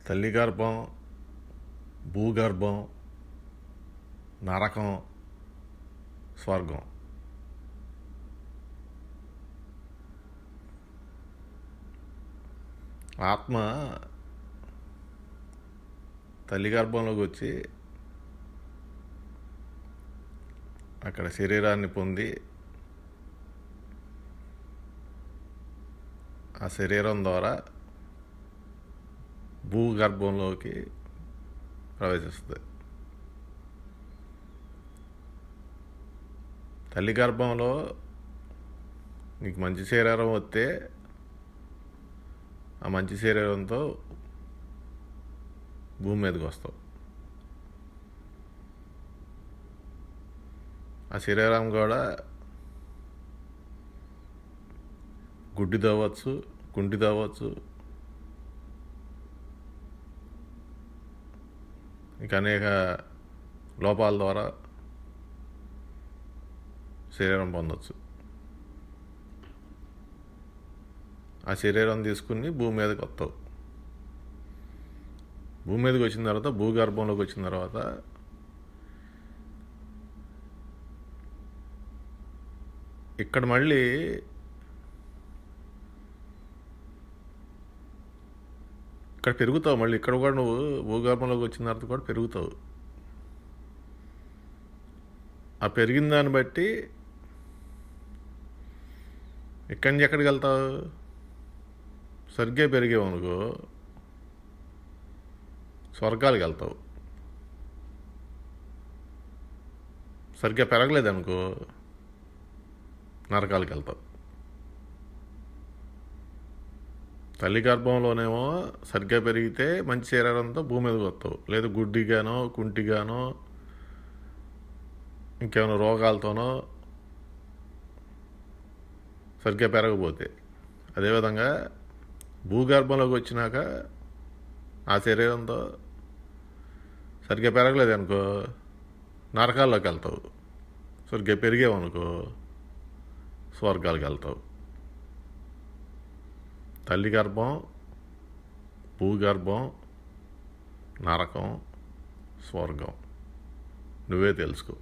తల్లి గర్భం, భూగర్భం, నరకం, స్వర్గం. ఆత్మ తల్లి గర్భంలోకి వచ్చి అక్కడ శరీరాన్ని పొంది ఆ శరీరం ద్వారా భూగర్భంలోకి ప్రవేశిస్తుంది. తల్లి గర్భంలో నీకు మంచి శరీరం వస్తే ఆ మంచి శరీరంతో భూమి మీదకి వస్తావు. ఆ శరీరం కూడా గుడ్డిది అవ్వచ్చు, కుంటిది అవ్వచ్చు, ఇక అనేక లోపాల ద్వారా శరీరం పొందవచ్చు. ఆ శరీరం తీసుకుని భూమి మీదకి వస్తావు. భూమి మీదకి వచ్చిన తర్వాత, భూగర్భంలోకి వచ్చిన తర్వాత ఇక్కడ మళ్ళీ ఇక్కడ పెరుగుతావు. మళ్ళీ ఇక్కడ కూడా నువ్వు భూగర్భంలోకి వచ్చిన తర్వాత కూడా పెరుగుతావు. ఆ పెరిగిన దాన్ని బట్టి ఇక్కడి నుంచి ఎక్కడికి వెళ్తావు? సరిగ్గా పెరిగేవు అనుకో స్వర్గాలకు వెళ్తావు. సరిగ్గా పెరగలేదనుకో నరకాలకు వెళ్తావు. తల్లి గర్భంలోనేమో సరిగ్గా పెరిగితే మంచి శరీరంతో భూమి మీదకి వస్తావు. లేదు గుడ్డిగానో, కుంటిగానో, ఇంకేమైనా రోగాలతోనో సరిగ్గా పెరగకపోతే. అదేవిధంగా భూగర్భంలోకి వచ్చినాక ఆ శరీరంతో సరిగ్గా పెరగలేదు అనుకో నరకాల్లోకి వెళ్తావు. సరిగ్గా పెరిగేవనుకో స్వర్గాలకు వెళ్తావు. తల్లి గర్భం, భూగర్భం, నరకం, స్వర్గం నువ్వే తెలుసుకో.